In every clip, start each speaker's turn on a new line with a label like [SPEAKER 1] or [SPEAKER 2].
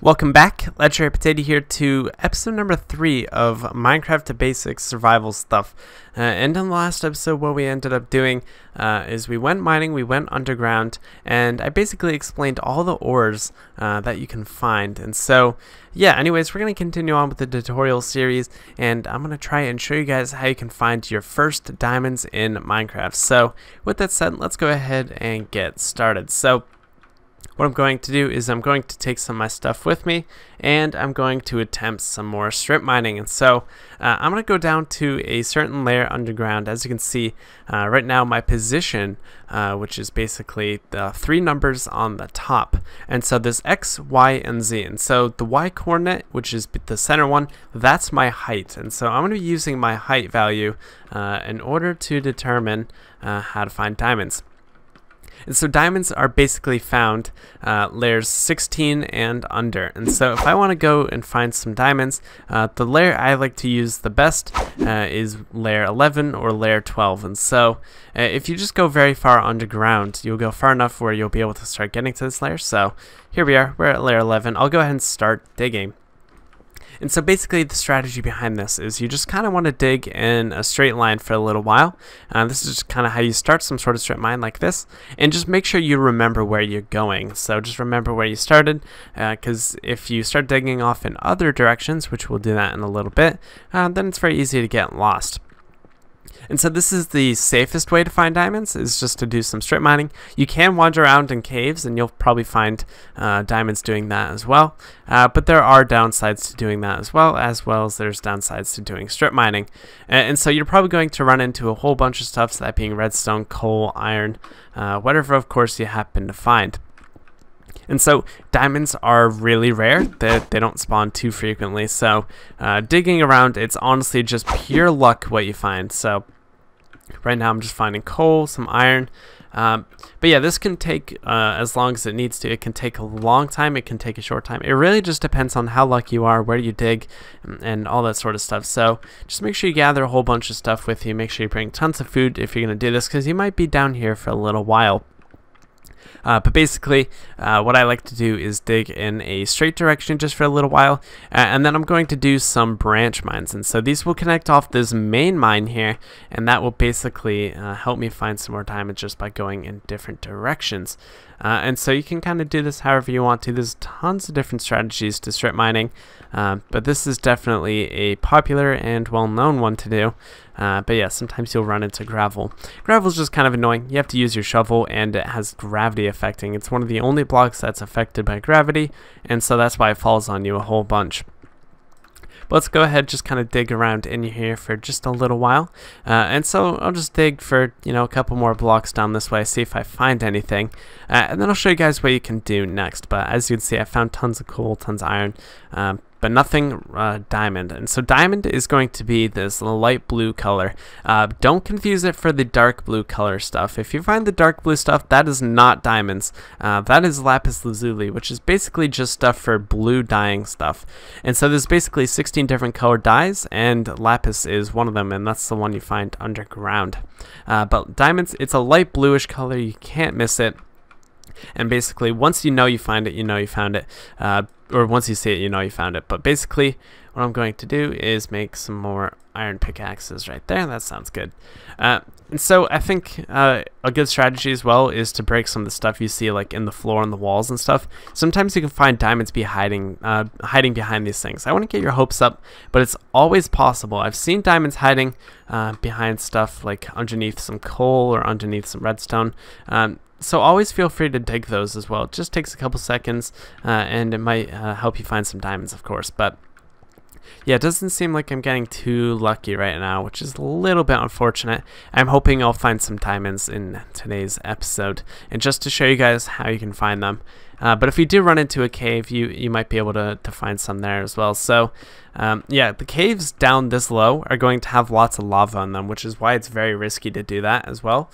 [SPEAKER 1] Welcome back, Legendary Potato here to episode number 3 of Minecraft Basics survival stuff. And in the last episode, what we ended up doing is we went mining, we went underground, and I basically explained all the ores that you can find. And so, yeah, anyways, we're going to continue on with the tutorial series, and I'm going to try and show you guys how you can find your first diamonds in Minecraft. So, with that said, let's go ahead and get started. So, what I'm going to do is I'm going to take some of my stuff with me, and I'm going to attempt some more strip mining. And so I'm going to go down to a certain layer underground. As you can see right now, my position, which is basically the 3 numbers on the top. And so there's X, Y, and Z. And so the Y coordinate, which is the center one, that's my height. And so I'm going to be using my height value in order to determine how to find diamonds. And so diamonds are basically found layers 16 and under. And so if I want to go and find some diamonds, the layer I like to use the best is layer 11 or layer 12. And so if you just go very far underground, you'll go far enough where you'll be able to start getting to this layer. So here we are, we're at layer 11. I'll go ahead and start digging. And so basically the strategy behind this is you just kind of want to dig in a straight line for a little while. This is just kind of how you start some sort of strip mine like this. And just make sure you remember where you're going. So just remember where you started, because if you start digging off in other directions, which we'll do that in a little bit, then it's very easy to get lost. And so this is the safest way to find diamonds, is just to do some strip mining. You can wander around in caves, and you'll probably find diamonds doing that as well. But there are downsides to doing that as well as there's downsides to doing strip mining. And so you're probably going to run into a whole bunch of stuff, so that being redstone, coal, iron, whatever of course you happen to find. And so diamonds are really rare. They don't spawn too frequently. So digging around, it's honestly just pure luck what you find. So right now I'm just finding coal, some iron. But yeah, this can take as long as it needs to. It can take a long time. It can take a short time. It really just depends on how lucky you are, where you dig, and all that sort of stuff. So just make sure you gather a whole bunch of stuff with you. Make sure you bring tons of food if you're going to do this, because you might be down here for a little while. But basically, what I like to do is dig in a straight direction just for a little while, and then I'm going to do some branch mines. And so these will connect off this main mine here, and that will basically help me find some more diamonds just by going in different directions. And so you can kind of do this however you want to. There's tons of different strategies to strip mining, but this is definitely a popular and well-known one to do. But yeah, sometimes you'll run into gravel. Gravel is just kind of annoying. You have to use your shovel, and it has gravity affecting. It's one of the only blocks that's affected by gravity, and so that's why it falls on you a whole bunch. But let's go ahead, just kind of dig around in here for just a little while. And so I'll just dig for, a couple more blocks down this way, see if I find anything. And then I'll show you guys what you can do next. But as you can see, I found tons of coal, tons of iron, but nothing diamond. And so diamond is going to be this light blue color. Don't confuse it for the dark blue color stuff. If you find the dark blue stuff, that is not diamonds. That is lapis lazuli, which is basically just stuff for blue dyeing stuff. And so there's basically 16 different colored dyes, and lapis is one of them, and that's the one you find underground. But diamonds, it's a light bluish color. You can't miss it. And basically, once you know you find it, you know you found it. Or once you see it, you know you found it. But basically, what I'm going to do is make some more iron pickaxes right there. That sounds good. And so I think a good strategy as well is to break some of the stuff you see like in the floor and the walls and stuff. Sometimes you can find diamonds hiding behind these things. I want to get your hopes up, but it's always possible. I've seen diamonds hiding behind stuff like underneath some coal or underneath some redstone. So always feel free to dig those as well. It just takes a couple seconds, and it might help you find some diamonds, of course. But yeah, it doesn't seem like I'm getting too lucky right now, which is a little bit unfortunate. I'm hoping I'll find some diamonds in today's episode, and just to show you guys how you can find them. But if you do run into a cave, you might be able to find some there as well. So yeah, the caves down this low are going to have lots of lava on them, which is why it's very risky to do that as well.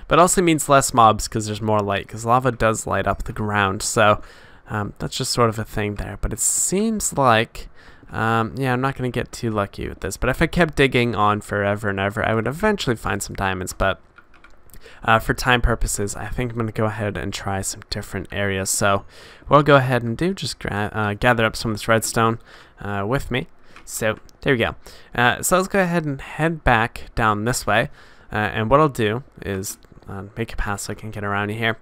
[SPEAKER 1] But also means less mobs because there's more light, because lava does light up the ground. So that's just sort of a thing there. But it seems like, yeah, I'm not going to get too lucky with this. But if I kept digging on forever and ever, I would eventually find some diamonds. But for time purposes, I think I'm going to go ahead and try some different areas. So what I'll go ahead and do, just gather up some of this redstone with me. So there we go. So let's go ahead and head back down this way. And what I'll do is make a path so I can get around here.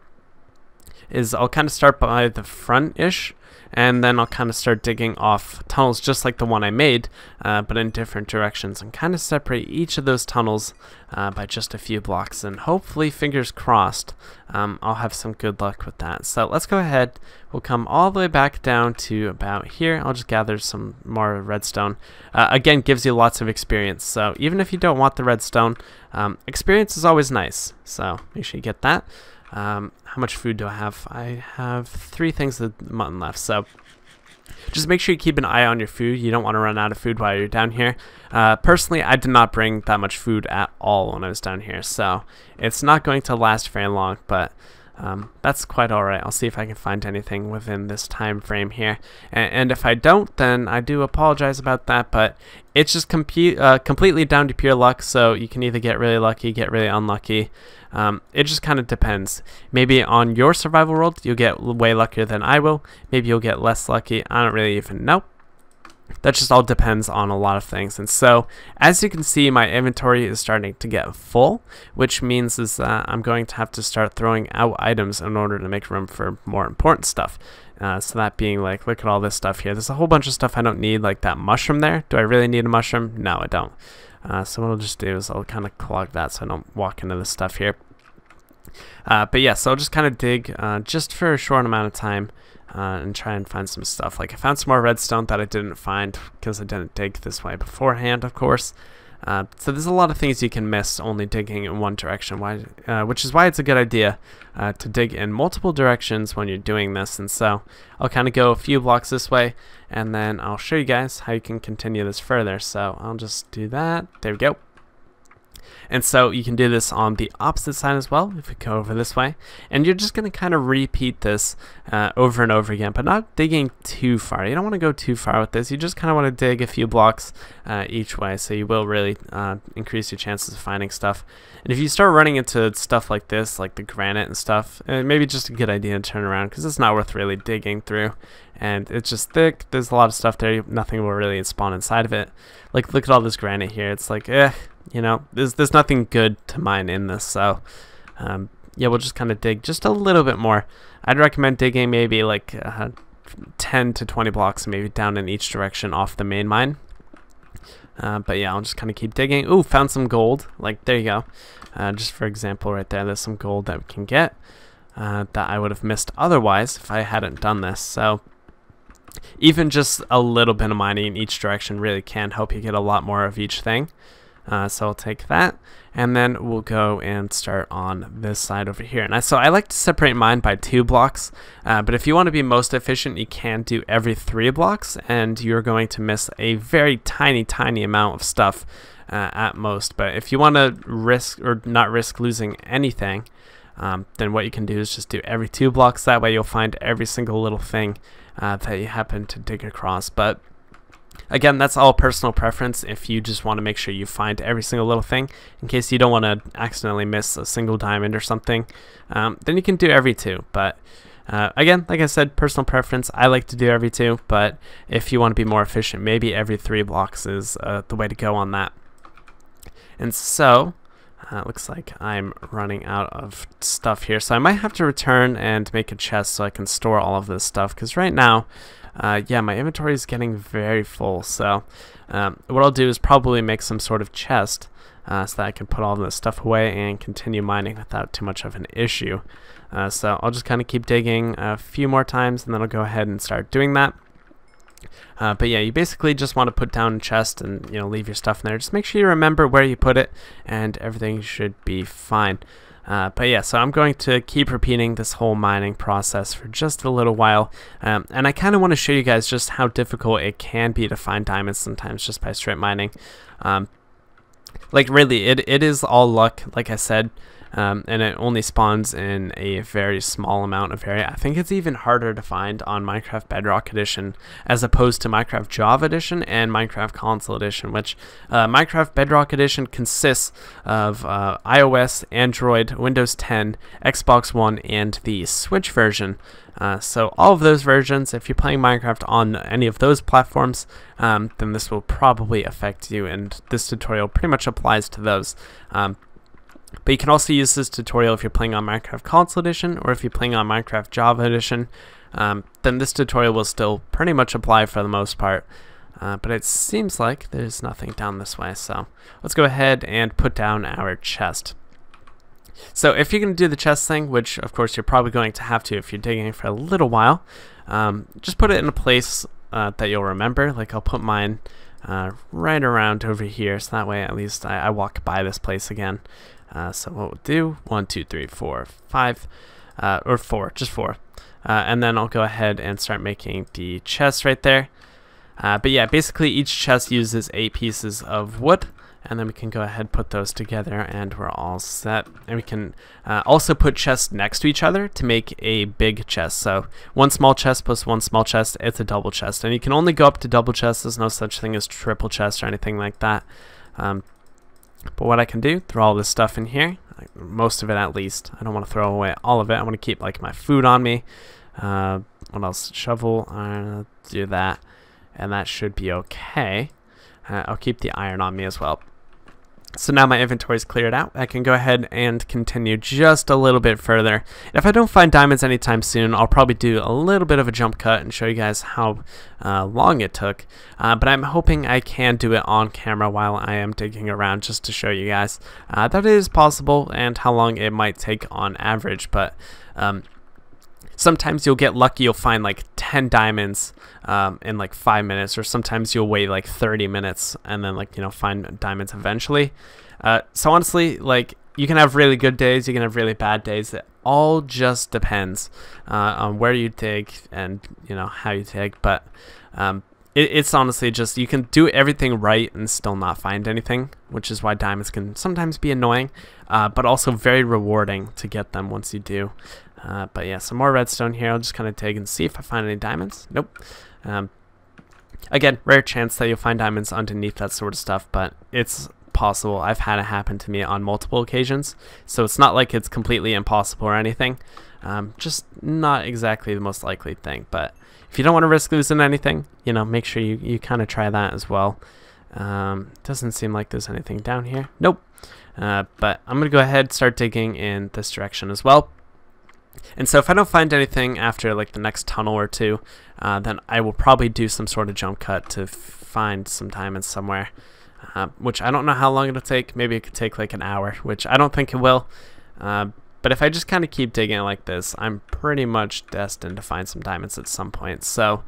[SPEAKER 1] I'll kind of start by the front-ish, and then I'll kind of start digging off tunnels just like the one I made, but in different directions, and kind of separate each of those tunnels by just a few blocks, and hopefully, fingers crossed, I'll have some good luck with that. So let's go ahead. We'll come all the way back down to about here. I'll just gather some more redstone. Again, gives you lots of experience, so even if you don't want the redstone, experience is always nice, so make sure you get that. How much food do I have? I have 3 things of mutton left, so just make sure you keep an eye on your food. You don't want to run out of food while you're down here. Personally, I did not bring that much food at all when I was down here, so it's not going to last very long, but that's quite alright. I'll see if I can find anything within this time frame here, and if I don't, then I do apologize about that, but it's just completely down to pure luck, so you can either get really lucky, get really unlucky. It just kind of depends. Maybe on your survival world, you'll get way luckier than I will. Maybe you'll get less lucky. I don't really even know. That just all depends on a lot of things. And so, as you can see, my inventory is starting to get full, which means is that I'm going to have to start throwing out items in order to make room for more important stuff. So that being like, look at all this stuff here. There's a whole bunch of stuff I don't need, like that mushroom there. Do I really need a mushroom? No, I don't. So what I'll just do is I'll kind of clog that so I don't walk into this stuff here. But yeah, so I'll just kind of dig just for a short amount of time and try and find some stuff. Like I found some more redstone that I didn't find because I didn't dig this way beforehand, of course. So there's a lot of things you can miss only digging in one direction, which is why it's a good idea to dig in multiple directions when you're doing this. And so I'll kind of go a few blocks this way, and then I'll show you guys how you can continue this further. So I'll just do that. There we go. And so you can do this on the opposite side as well, if we go over this way. And you're just going to kind of repeat this over and over again, but not digging too far. You don't want to go too far with this. You just kind of want to dig a few blocks each way, so you will really increase your chances of finding stuff. And if you start running into stuff like this, like the granite and stuff, maybe just a good idea to turn around, because it's not worth really digging through. And it's just thick. There's a lot of stuff there. Nothing will really spawn inside of it. Like, look at all this granite here. It's like, you know, there's nothing good to mine in this. So, yeah, we'll just kind of dig just a little bit more. I'd recommend digging maybe like 10 to 20 blocks, maybe down in each direction off the main mine. But yeah, I'll just kind of keep digging. Ooh, found some gold. Like, there you go. Just for example, right there, there's some gold that we can get that I would have missed otherwise if I hadn't done this. So even just a little bit of mining in each direction really can help you get a lot more of each thing. So I'll take that, and then we'll go and start on this side over here. And so I like to separate mine by 2 blocks, but if you want to be most efficient, you can do every 3 blocks, and you're going to miss a very tiny amount of stuff at most. But if you want to risk or not risk losing anything, then what you can do is just do every 2 blocks. That way you'll find every single little thing that you happen to dig across. But again, that's all personal preference. If you just want to make sure you find every single little thing, in case you don't want to accidentally miss a single diamond or something, then you can do every 2. But again, like I said, personal preference. I like to do every 2, but if you want to be more efficient, maybe every 3 blocks is the way to go on that. And so it looks like I'm running out of stuff here, so I might have to return and make a chest so I can store all of this stuff, because right now, yeah, my inventory is getting very full. So what I'll do is probably make some sort of chest so that I can put all this stuff away and continue mining without too much of an issue. So I'll just kind of keep digging a few more times, and then I'll go ahead and start doing that. But yeah, you basically just want to put down a chest and, you know, leave your stuff in there. Just make sure you remember where you put it, and everything should be fine. But yeah, so I'm going to keep repeating this whole mining process for just a little while, and I kind of want to show you guys just how difficult it can be to find diamonds sometimes just by straight mining. Like really, it is all luck, like I said. and it only spawns in a very small amount of area. I think it's even harder to find on Minecraft Bedrock Edition as opposed to Minecraft Java Edition and Minecraft Console Edition, which Minecraft Bedrock Edition consists of iOS, Android, Windows 10, Xbox One, and the Switch version. So all of those versions, if you're playing Minecraft on any of those platforms, then this will probably affect you, and this tutorial pretty much applies to those. But you can also use this tutorial if you're playing on Minecraft Console Edition, or if you're playing on Minecraft Java Edition, then this tutorial will still pretty much apply for the most part. But it seems like there's nothing down this way, so let's go ahead and put down our chest. So if you're going to do the chest thing, which of course you're probably going to have to if you're digging for a little while, just put it in a place that you'll remember. Like I'll put mine right around over here, so that way at least I walk by this place again. So what we'll do, 1, 2, 3, 4, 5, or 4, just 4. And then I'll go ahead and start making the chest right there. But yeah, basically each chest uses 8 pieces of wood, and then we can go ahead and put those together and we're all set. And we can also put chests next to each other to make a big chest. So one small chest plus one small chest, it's a double chest. And you can only go up to double chests. There's no such thing as triple chest or anything like that. But what I can do, throw all this stuff in here, like most of it at least. I don't want to throw away all of it. I want to keep like my food on me. What else? Shovel, do that. And that should be okay. I'll keep the iron on me as well. So now my inventory is cleared out. I can go ahead and continue just a little bit further. If I don't find diamonds anytime soon, I'll probably do a little bit of a jump cut and show you guys how long it took. But I'm hoping I can do it on camera while I am digging around just to show you guys that it is possible and how long it might take on average. But sometimes you'll get lucky, you'll find like 10 diamonds in like 5 minutes, or sometimes you'll wait like 30 minutes and then like, you know, find diamonds eventually. So honestly, like you can have really good days, you can have really bad days. It all just depends on where you dig and, you know, how you dig. But it's honestly just, you can do everything right and still not find anything, which is why diamonds can sometimes be annoying, but also very rewarding to get them once you do. But yeah, some more redstone here. I'll just kind of dig and see if I find any diamonds. Nope. Again, rare chance that you'll find diamonds underneath that sort of stuff, but it's possible. I've had it happen to me on multiple occasions, so it's not like it's completely impossible or anything. Just not exactly the most likely thing, but if you don't want to risk losing anything, you know, make sure you kind of try that as well. Doesn't seem like there's anything down here. Nope. But I'm going to go ahead and start digging in this direction as well. And so if I don't find anything after like the next tunnel or two, then I will probably do some sort of jump cut to find some diamonds somewhere, which I don't know how long it'll take. Maybe it could take like an hour, which I don't think it will. But if I just kind of keep digging like this, I'm pretty much destined to find some diamonds at some point. So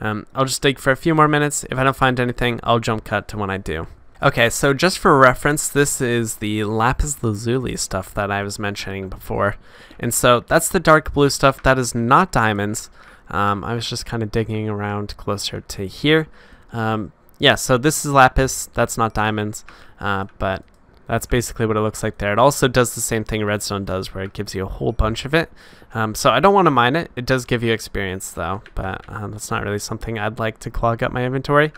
[SPEAKER 1] I'll just dig for a few more minutes. If I don't find anything, I'll jump cut to when I do. Okay, so just for reference, this is the lapis lazuli stuff that I was mentioning before. And so that's the dark blue stuff. That is not diamonds. I was just kind of digging around closer to here. Yeah, so this is lapis. That's not diamonds. But that's basically what it looks like there. It also does the same thing redstone does, where it gives you a whole bunch of it. So I don't want to mine it. It does give you experience, though. But that's not really something I'd like to clog up my inventory.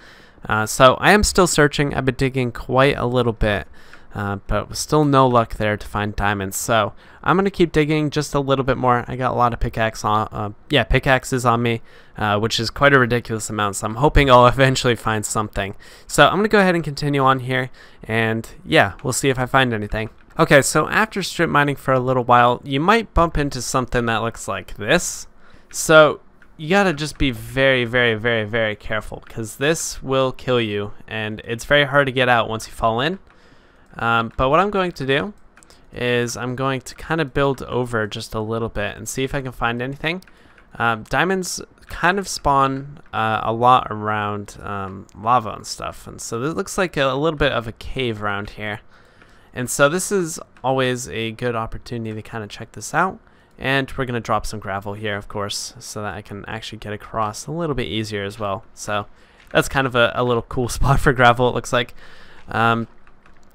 [SPEAKER 1] So I am still searching. I've been digging quite a little bit, but still no luck there to find diamonds. So I'm going to keep digging just a little bit more. I got a lot of pickaxes on me, which is quite a ridiculous amount. So I'm hoping I'll eventually find something. So I'm going to go ahead and continue on here, and yeah, we'll see if I find anything. Okay, so after strip mining for a little while, you might bump into something that looks like this. So you gotta just be very, very, very, very careful, because this will kill you, and it's very hard to get out once you fall in. But what I'm going to do is I'm going to kind of build over just a little bit and see if I can find anything. Diamonds kind of spawn a lot around lava and stuff, and so this looks like a little bit of a cave around here. And so this is always a good opportunity to kind of check this out. And we're going to drop some gravel here, of course, so that I can actually get across a little bit easier as well. So that's kind of a little cool spot for gravel, it looks like.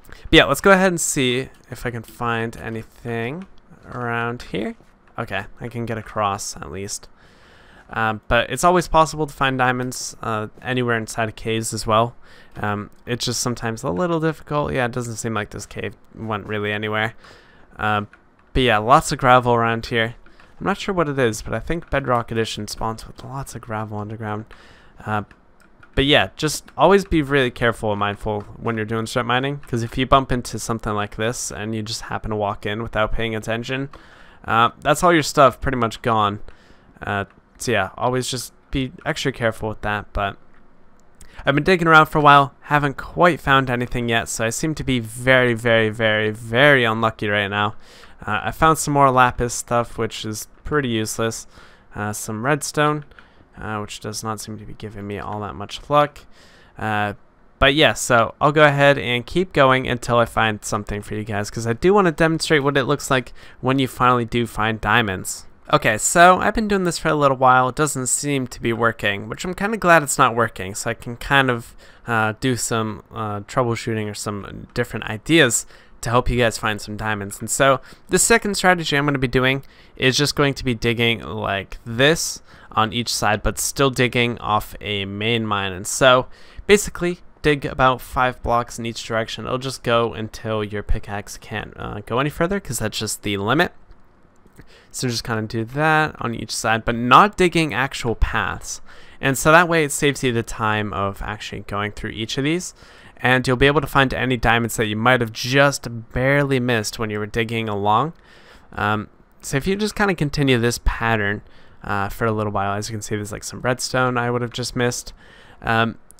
[SPEAKER 1] But yeah, let's go ahead and see if I can find anything around here. Okay, I can get across at least. But it's always possible to find diamonds anywhere inside of caves as well. It's just sometimes a little difficult. Yeah, it doesn't seem like this cave went really anywhere. But yeah, lots of gravel around here. I'm not sure what it is, but I think Bedrock Edition spawns with lots of gravel underground. But yeah, just always be really careful and mindful when you're doing strip mining, because if you bump into something like this and you just happen to walk in without paying attention, that's all your stuff pretty much gone. So yeah, always just be extra careful with that. But I've been digging around for a while, haven't quite found anything yet, so I seem to be very, very, very, very unlucky right now. I found some more lapis stuff, which is pretty useless. Some redstone, which does not seem to be giving me all that much luck. But yeah, so I'll go ahead and keep going until I find something for you guys, because I do want to demonstrate what it looks like when you finally do find diamonds. Okay, so I've been doing this for a little while. It doesn't seem to be working, which I'm kind of glad it's not working, so I can kind of do some troubleshooting or some different ideas to help you guys find some diamonds. And so the second strategy I'm going to be doing is just going to be digging like this on each side, but still digging off a main mine. And so basically dig about 5 blocks in each direction. It'll just go until your pickaxe can't go any further, because that's just the limit. So just kind of do that on each side, but not digging actual paths. And so that way it saves you the time of actually going through each of these, and you'll be able to find any diamonds that you might have just barely missed when you were digging along. So if you just kind of continue this pattern for a little while, as you can see, there's like some redstone I would have just missed.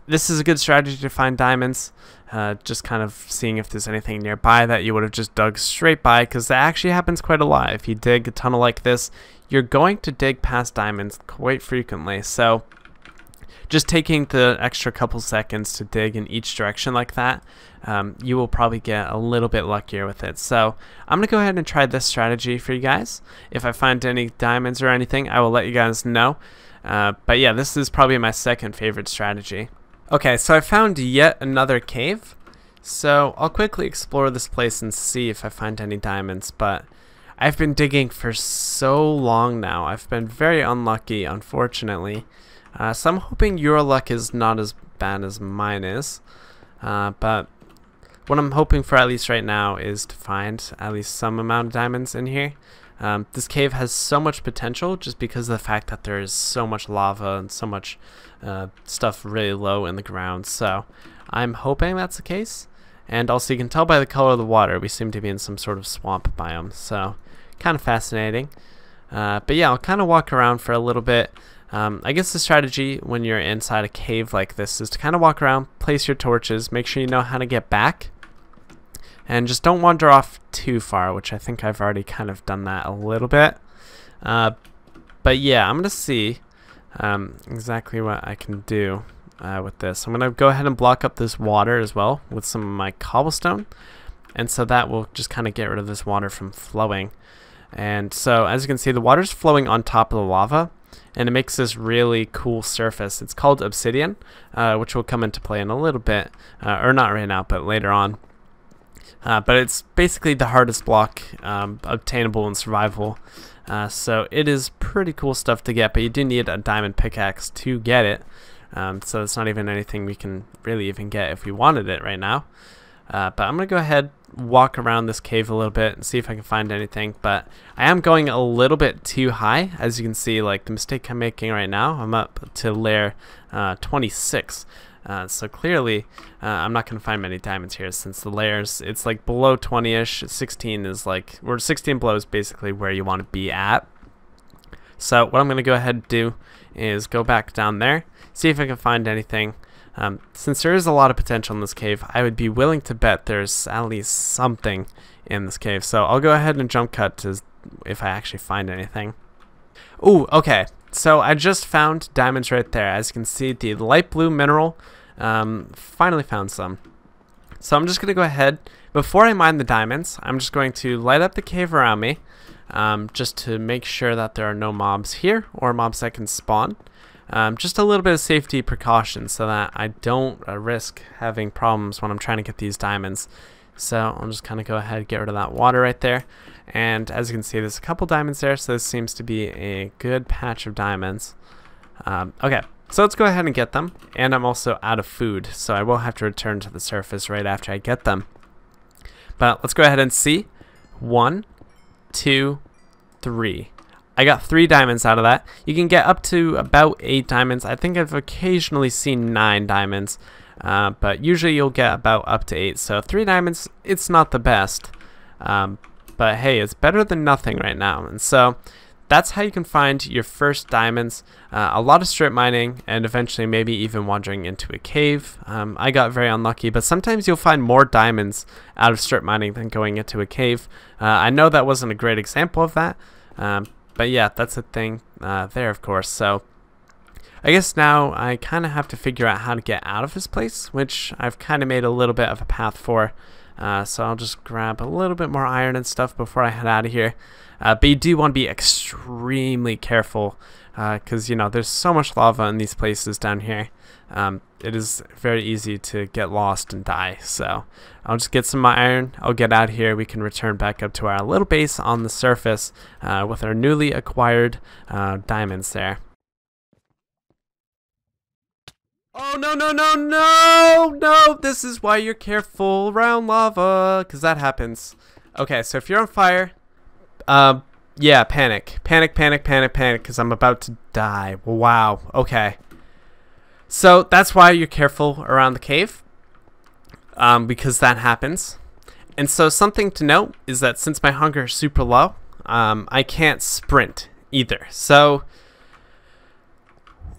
[SPEAKER 1] This is a good strategy to find diamonds, just kind of seeing if there's anything nearby that you would have just dug straight by, because that actually happens quite a lot. If you dig a tunnel like this, you're going to dig past diamonds quite frequently. So just taking the extra couple seconds to dig in each direction like that, you will probably get a little bit luckier with it. So I'm going to go ahead and try this strategy for you guys. If I find any diamonds or anything, I will let you guys know. But yeah, this is probably my second favorite strategy. Okay, so I found yet another cave. So I'll quickly explore this place and see if I find any diamonds, but I've been digging for so long now. I've been very unlucky, unfortunately. So I'm hoping your luck is not as bad as mine is. But what I'm hoping for, at least right now, is to find at least some amount of diamonds in here. This cave has so much potential just because of the fact that there is so much lava and so much stuff really low in the ground. So I'm hoping that's the case. And also you can tell by the color of the water, we seem to be in some sort of swamp biome. So kind of fascinating. But yeah, I'll kind of walk around for a little bit. I guess the strategy when you're inside a cave like this is to kind of walk around, place your torches, make sure you know how to get back. And just don't wander off too far, which I think I've already kind of done that a little bit. But yeah, I'm going to see exactly what I can do with this. I'm going to go ahead and block up this water as well with some of my cobblestone. And so that will just kind of get rid of this water from flowing. And so as you can see, the water's flowing on top of the lava, and it makes this really cool surface. It's called obsidian, which will come into play in a little bit, or not right now, but later on. But it's basically the hardest block obtainable in survival. So it is pretty cool stuff to get, but you do need a diamond pickaxe to get it. So it's not even anything we can really even get if we wanted it right now. But I'm going to go ahead, walk around this cave a little bit and see if I can find anything. But I am going a little bit too high. As you can see, like the mistake I'm making right now, I'm up to layer 26. So clearly I'm not going to find many diamonds here, since the layers, it's like below 20-ish. 16 is like, or 16 below is basically where you want to be at. So what I'm going to go ahead and do is go back down there, see if I can find anything. Since there is a lot of potential in this cave, I would be willing to bet there's at least something in this cave. So I'll go ahead and jump cut to if I actually find anything. Ooh, okay. So I just found diamonds right there. As you can see, the light blue mineral, finally found some. So I'm just going to go ahead, before I mine the diamonds, I'm just going to light up the cave around me, just to make sure that there are no mobs here or mobs that can spawn. Just a little bit of safety precautions so that I don't risk having problems when I'm trying to get these diamonds. So I'll just kind of go ahead and get rid of that water right there. And as you can see, there's a couple diamonds there, so this seems to be a good patch of diamonds. Okay, so let's go ahead and get them. And I'm also out of food, so I will have to return to the surface right after I get them. But let's go ahead and see. 1, 2, 3. I got 3 diamonds out of that. You can get up to about 8 diamonds. I think I've occasionally seen 9 diamonds. But usually you'll get about up to 8. So 3 diamonds, it's not the best. But hey, it's better than nothing right now. And so that's how you can find your first diamonds. A lot of strip mining and eventually maybe even wandering into a cave. I got very unlucky, but sometimes you'll find more diamonds out of strip mining than going into a cave. I know that wasn't a great example of that. But yeah, that's a thing there, of course. So I guess now I kind of have to figure out how to get out of this place, which I've kind of made a little bit of a path for. So I'll just grab a little bit more iron and stuff before I head out of here. But you do want to be extremely careful because, you know, there's so much lava in these places down here. It is very easy to get lost and die. So I'll just get some iron. I'll get out here. We can return back up to our little base on the surface with our newly acquired diamonds there. Oh, no, no, no, no, no. This is why you're careful around lava, because that happens. Okay, so if you're on fire, yeah, panic. Panic, panic, panic, panic, because I'm about to die. Wow, okay. So that's why you're careful around the cave, because that happens. And so something to note is that since my hunger is super low, I can't sprint either. So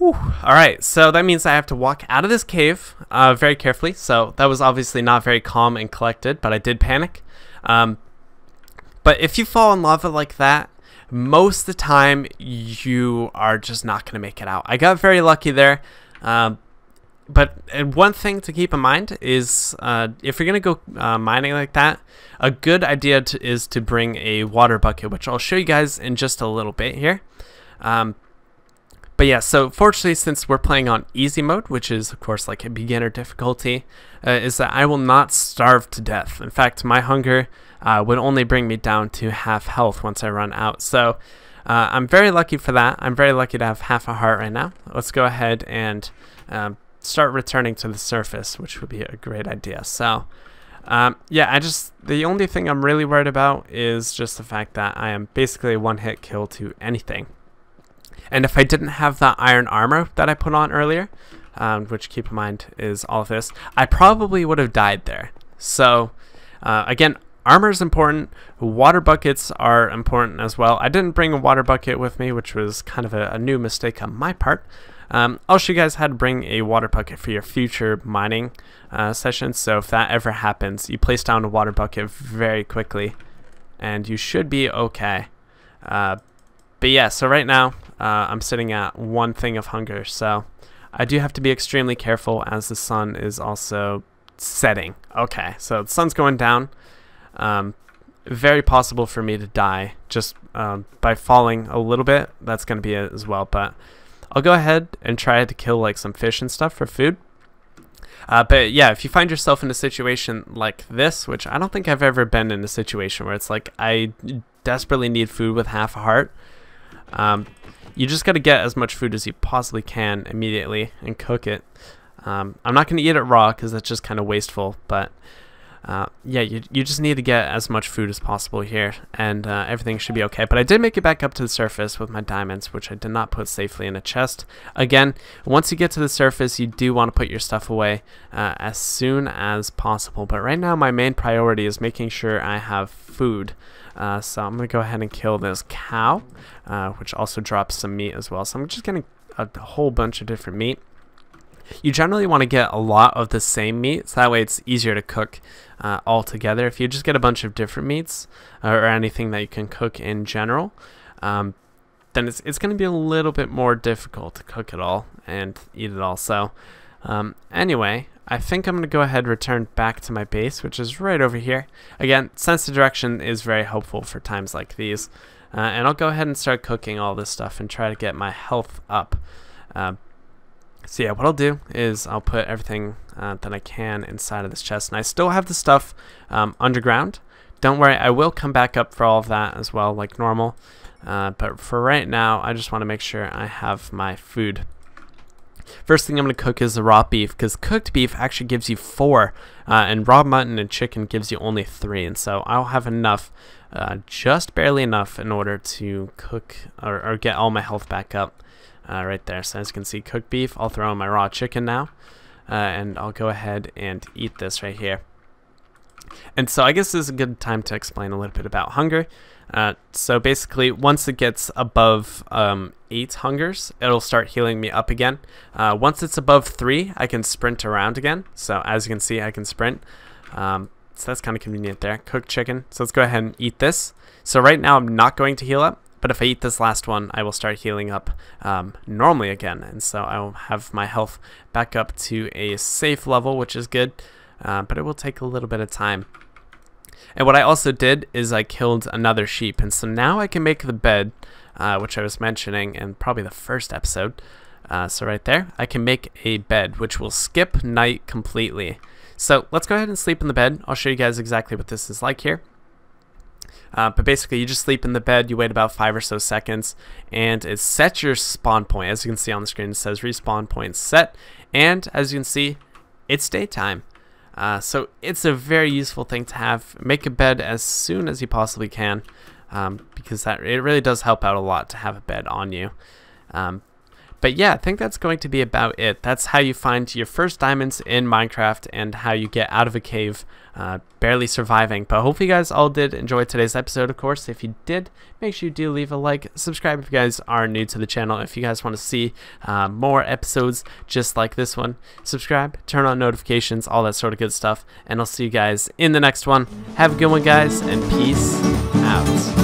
[SPEAKER 1] alright, so that means I have to walk out of this cave very carefully. So that was obviously not very calm and collected, but I did panic. But if you fall in lava like that, most of the time you are just not going to make it out. I got very lucky there. But one thing to keep in mind is if you're going to go mining like that, a good idea is to bring a water bucket, which I'll show you guys in just a little bit here. But yeah, so fortunately, since we're playing on easy mode, which is of course like a beginner difficulty, is that I will not starve to death. In fact, my hunger would only bring me down to half health once I run out. So I'm very lucky for that. I'm very lucky to have half a heart right now. Let's go ahead and start returning to the surface, which would be a great idea. So yeah, the only thing I'm really worried about is just the fact that I am basically a one-hit kill to anything. And if I didn't have that iron armor that I put on earlier, which keep in mind is all of this, I probably would have died there. So again, armor is important. Water buckets are important as well. I didn't bring a water bucket with me, which was kind of a new mistake on my part. I'll show you guys how to bring a water bucket for your future mining sessions. So if that ever happens, you place down a water bucket very quickly and you should be okay. But yeah, so right now I'm sitting at 1 thing of hunger, so I do have to be extremely careful as the sun is also setting. Okay, so the sun's going down. Very possible for me to die just by falling a little bit. That's going to be it as well, but I'll go ahead and try to kill like some fish and stuff for food. But yeah, if you find yourself in a situation like this, which I don't think I've ever been in a situation where it's like I desperately need food with half a heart, you just got to get as much food as you possibly can immediately and cook it. I'm not going to eat it raw because that's just kind of wasteful, but yeah, you just need to get as much food as possible here, and everything should be okay. But I did make it back up to the surface with my diamonds, which I did not put safely in a chest. Again, once you get to the surface, you do want to put your stuff away as soon as possible. But right now, my main priority is making sure I have food. So I'm going to go ahead and kill this cow, which also drops some meat as well. So I'm just getting a whole bunch of different meat. You generally want to get a lot of the same meat, so that way it's easier to cook all together. If you just get a bunch of different meats or anything that you can cook in general, then it's going to be a little bit more difficult to cook it all and eat it all. So anyway, I think I'm going to go ahead and return back to my base, which is right over here. Again, sense of direction is very helpful for times like these. And I'll go ahead and start cooking all this stuff and try to get my health up. So yeah, what I'll do is I'll put everything that I can inside of this chest, and I still have the stuff underground. Don't worry, I will come back up for all of that as well, like normal. But for right now, I just want to make sure I have my food. First thing I'm going to cook is the raw beef, because cooked beef actually gives you 4, and raw mutton and chicken gives you only 3. And so I'll have enough, just barely enough, in order to cook or get all my health back up right there. So as you can see, cooked beef. I'll throw in my raw chicken now, and I'll go ahead and eat this right here. And so I guess this is a good time to explain a little bit about hunger. So basically, once it gets above 8 hungers, it'll start healing me up again. Once it's above 3, I can sprint around again. So as you can see, I can sprint. So that's kind of convenient there. Cooked chicken. So let's go ahead and eat this. So right now, I'm not going to heal up. But if I eat this last one, I will start healing up normally again. And so I will have my health back up to a safe level, which is good. But it will take a little bit of time. And what I also did is I killed another sheep. And so now I can make the bed, which I was mentioning in probably the first episode. So right there, I can make a bed, which will skip night completely. So let's go ahead and sleep in the bed. I'll show you guys exactly what this is like here. But basically, you just sleep in the bed, you wait about 5 or so seconds, and it sets your spawn point. As you can see on the screen, it says respawn point set. And as you can see, it's daytime. So it's a very useful thing to have. Make a bed as soon as you possibly can, because it really does help out a lot to have a bed on you. But yeah, I think that's going to be about it. That's how you find your first diamonds in Minecraft and how you get out of a cave barely surviving. But hopefully you guys all did enjoy today's episode, of course. If you did, make sure you do leave a like, subscribe if you guys are new to the channel. If you guys want to see more episodes just like this one, subscribe, turn on notifications, all that sort of good stuff. And I'll see you guys in the next one. Have a good one, guys, and peace out.